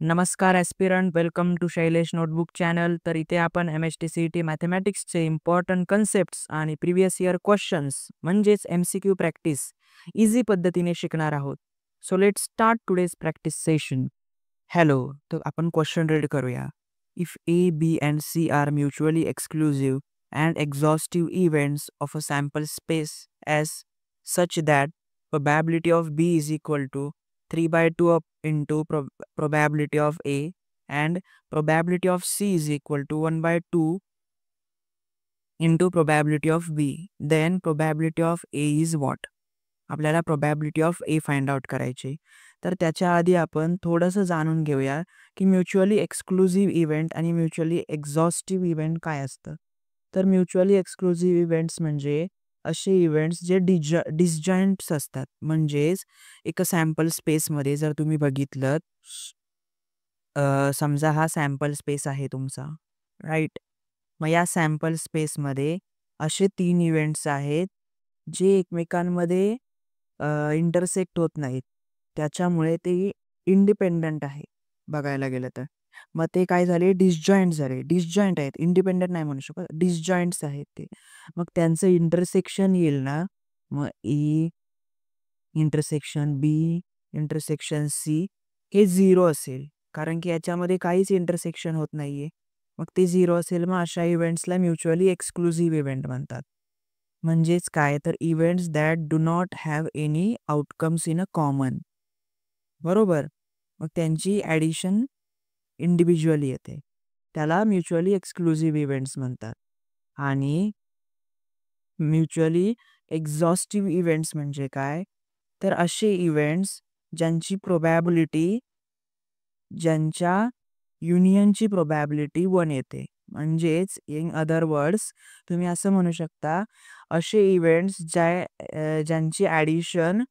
नमस्कार aspirant, welcome to Shailesh notebook channel. तर इथे आपण MST-CET मॅथेमॅटिक्सचे इम्पॉर्टंट कन्सेप्ट्स आणि प्रिव्हियस इयर क्वेश्चन्स म्हणजेच MCQ प्रॅक्टिस इझी पद्धतीने शिकणार आहोत. So let's start today's practice session. Hello, तर आपण क्वेश्चन रीड करूया. If A, B and C are mutually exclusive and exhaustive events of a sample space as such that probability of B is equal to 3/2 into probability of A and probability of C is equal to 1/2 into probability of B, then probability of A is what? आपल्याला probability of A find out करायची. तर त्याच्या आधी आपण थोडंसं जाणून घेऊया की म्युच्युअली एक्सक्लुझिव्ह इव्हेंट आणि म्युच्युअली एक्झॉस्टिव्ह इव्हेंट काय असतं. तर म्युच्युअली एक्सक्लुझिव्ह इव्हेंट्स म्हणजे असे इव्हेंट्स जे डिसजॉइंट्स असतात. म्हणजेच एका सॅम्पल स्पेसमध्ये जर तुम्ही बघितलं, समजा हा सॅम्पल स्पेस आहे तुमचा, राईट. मग या सॅम्पल स्पेसमध्ये असे 3 इव्हेंट्स आहेत जे एकमेकांमध्ये इंटरसेक्ट होत नाहीत. त्याच्यामुळे ते इंडिपेंडंट आहे बघायला गेलं तर. मग ते काय झाले, डिसजॉइंट झाले. डिसजॉइंट आहेत, इंडिपेंडंट नाही म्हणू शकत, डिसजॉइंट्स आहेत ते. मग त्यांचं इंटरसेक्शन येईल ना, मग E intersection B intersection C हे 0 असेल, कारण की याच्यामध्ये काहीच इंटरसेक्शन होत नाहीये. मग ते 0 असेल, मग अशा इव्हेंट्सला म्युच्युअली एक्सक्लुझिव्ह इव्हेंट म्हणतात. म्हणजेच काय, तर events that do not have any outcomes in a common. बरोबर. मग त्यांची ॲडिशन इंडिव्हिज्युअली येते. त्याला म्युच्युअली एक्सक्लुझिव्ह इव्हेंट्स म्हणतात. आणि म्युच्युअली एक्झॉस्टिव्ह इव्हेंट्स म्हणजे काय, तर असे इव्हेंट्स ज्यांची प्रोबॅबिलिटी, ज्यांच्या युनियनची प्रोबॅबिलिटी 1 येते. म्हणजेच इन अदर वर्ड्स तुम्ही असं म्हणू शकता, असे इव्हेंट्स ज्यांची ॲडिशन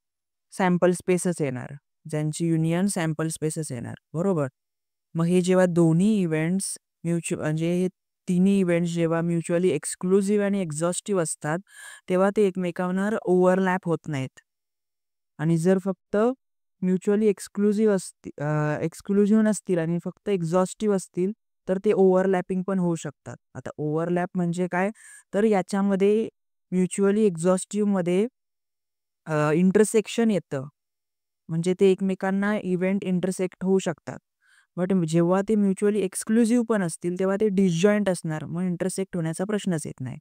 सॅम्पल स्पेसच येणार, ज्यांची युनियन सॅम्पल स्पेसच येणार. बरोबर. मग हे जेव्हा दोन्ही इव्हेंट्स म्हणजे हे तिन्ही इव्हेंट्स जेव्हा म्युच्युअली एक्सक्लुझिव्ह आणि एक्झॉस्टिव्ह असतात, तेव्हा ते एकमेकांवर ओव्हरलॅप होत नाहीत. आणि जर फक्त म्युच्युअली एक्सक्लुझिव्ह नसतील आणि फक्त एक्झॉस्टिव्ह असतील, तर ते ओव्हरलॅपिंग पण होऊ शकतात. आता ओव्हरलॅप म्हणजे काय, तर याच्यामध्ये म्युच्युअली एक्झॉस्टिव्हमध्ये इंटरसेक्शन येतं. म्हणजे ते एकमेकांना इव्हेंट इंटरसेक्ट होऊ शकतात. बट जेव्हा ते म्युच्युअली एक्सक्लुझिव्ह पण असतील, तेव्हा ते डिसजॉइंट असणार. मग इंटरसेक्ट होण्याचा प्रश्नच येत नाही.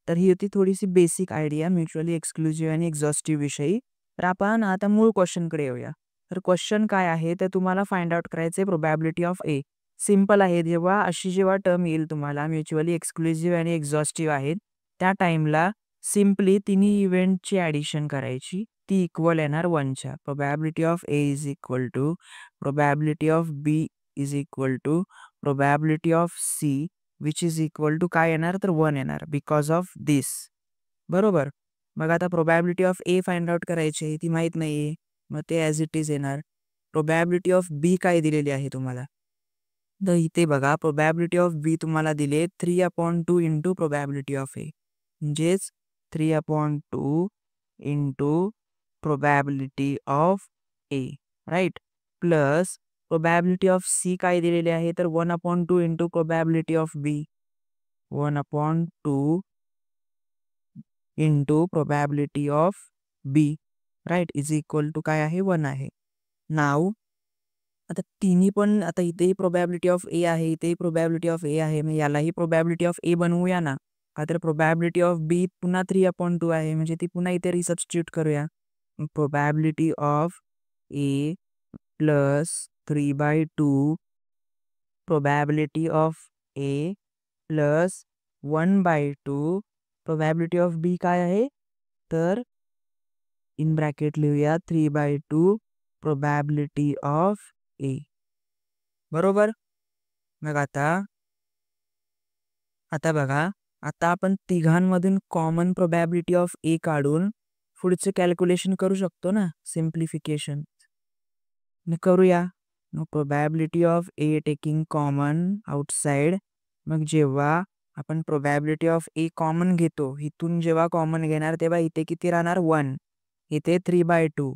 तर ही होती थोडीशी बेसिक आयडिया म्युच्युअली एक्सक्लुझिव्ह आणि एक्झॉस्टिव्ह विषयी. तर आपण आता मूळ क्वेश्चनकडे येऊया. तर क्वेश्चन काय आहे, तर तुम्हाला फाइंड आउट करायचे प्रोबॅबिलिटी ऑफ ए. सिंपल आहे. जेव्हा टर्म येईल तुम्हाला म्युच्युअली एक्सक्लुझिव्ह आणि एक्झॉस्टिव्ह आहेत, त्या टाईमला सिम्पली तिन्ही इव्हेंटची ॲडिशन करायची. ती इक्वल येणार 1च्या. Probability of A is equal to probability of B is equal to probability of C which is equal to काय येणार, तर 1 येणार बिकॉज ऑफ दिस. बरोबर. मग आता probability of A find out करायची, ती माहीत नाहीये. मग ते ॲज इट इज येणार. प्रोबॅबिलिटी ऑफ बी काय दिलेली आहे तुम्हाला, तर इथे बघा प्रोबॅबिलिटी ऑफ बी तुम्हाला दिले 3/2 इंटू प्रोबॅबिलिटी ऑफ ए. म्हणजेच 3/2 into probability of A, right. Plus probability of C काय दिलेली आहे, तर 1/2 into probability of B. 1/2 into probability of B, right, is equal to काय आहे, 1 आहे. नाव आता तिन्ही पण, आता इथेही प्रोबॅबिलिटी ऑफ ए आहे, इथेही प्रोबॅबिलिटी ऑफ ए आहे. मग यालाही प्रोबॅबिलिटी ऑफ ए बनवूया ना. का तर प्रोबॅबिलिटी ऑफ बी पुन्हा 3/2 आहे, म्हणजे ती पुन्हा इथे रिसबस्टिट्यूट करूया. Probability of A plus 3/2 probability of A plus 1/2 probability of B काय आहे, तर इन ब्रॅकेट लिहूया 3/2 प्रोबॅबिलिटी ऑफ ए. बरोबर. मग आता बघा, आता आपण तिघांमधून कॉमन प्रोबॅबिलिटी ऑफ ए काढून पुढचे कॅल्क्युलेशन करू शकतो ना, सिम्प्लिफिकेशन. करूया. मग probability of A taking common outside. मग जेव्हा आपण प्रोबॅबिलिटी ऑफ ए कॉमन घेतो, इथून जेव्हा कॉमन घेणार तेव्हा इथे किती राहणार, 1. इथे 3/2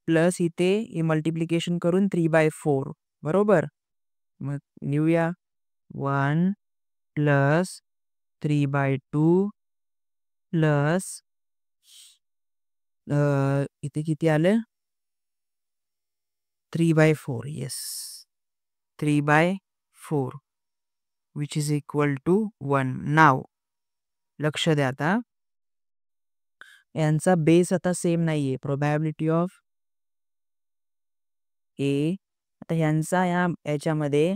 प्लस इथे मल्टिप्लिकेशन करून 3/4. बरोबर. मग लिहूया 1 प्लस 3/2 प्लस इथे किती आलं 3/4. Yes 3/4 which is equal to 1. Now लक्ष द्या आता यांचा बेस आता सेम नाहीये. प्रोबॅबिलिटी ऑफ ए आता ह्यांचा याच्यामध्ये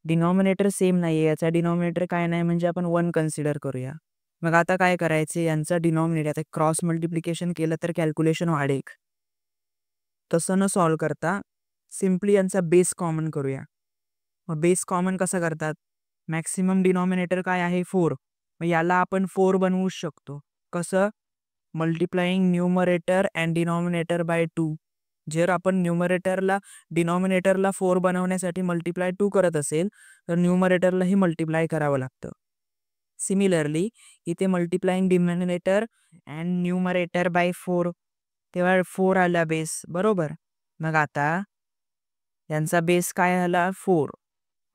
डिनॉमिनेटर सेम नाहीये. याचा डिनॉमिनेटर काय नाही म्हणजे आपण 1 कन्सिडर करूया. मग आता काय करायचे यांचा डिनॉमिनेटर आता क्रॉस मल्टिप्लिकेशन केलं तर कॅल्क्युलेशन वाढेल. तसं न सॉल्व करता सिम्पली यांचा बेस कॉमन करूया. मग बेस कॉमन कसं करतात मॅक्सिमम डिनॉमिनेटर काय आहे 4. मग याला आपण 4 बनवू शकतो. कसं multiplying numerator and denominator by 2. जर आपण न्यूमरेटरला डिनॉमिनेटरला 4 बनवण्यासाठी मल्टिप्लाय 2 करत असेल तर न्यूमरेटरलाही मल्टिप्लाय करावं लागतं. सिमिलरली इथे multiplying denominator and numerator bye 4 तेव्हा 4 आला बेस बरोबर. मग आता यांचा बेस काय आला 4.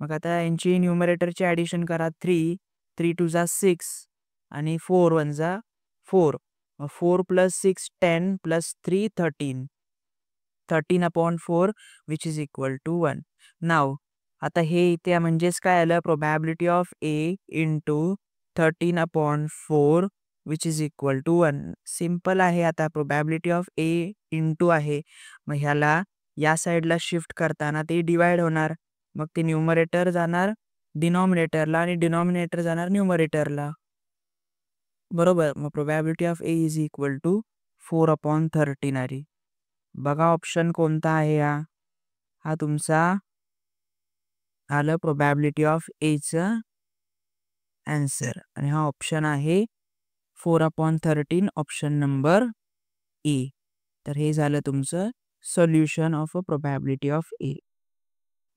मग आता यांची न्यूमरेटरची ॲडिशन करा 3 2 जा 6 आणि 4 1 जा 4. 4 + 6 10 + 3 13/4 which is equal to 1. Now आता हे इथे म्हणजेच काय आलं probability of A into 13/4 which is equal to 1. Simple आहे. आता प्रोबॅबिलिटी ऑफ ए इंटू आहे मग ह्याला या साईडला शिफ्ट करताना ते डिवाइड होणार. मग ते न्यूमरेटर जाणार डिनॉमिनेटरला आणि डिनॉमिनेटर जाणार न्यूमरेटरला बरोबर. मग probability of A is equal to 4/13 आली. बघा ऑप्शन कोणता आहे हा तुमचा आलं प्रोबॅबिलिटी ऑफ एचं आन्सर आणि हा ऑप्शन आहे 4/13 ऑप्शन नंबर ए. तर हे झालं तुमचं solution of a probability of A.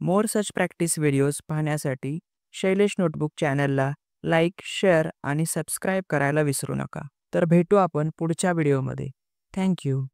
More such practice videos पाहण्यासाठी शैलेश नोटबुक चॅनलला लाईक शेअर आणि सबस्क्राईब करायला विसरू नका. तर भेटू आपण पुढच्या व्हिडिओमध्ये. थँक्यू.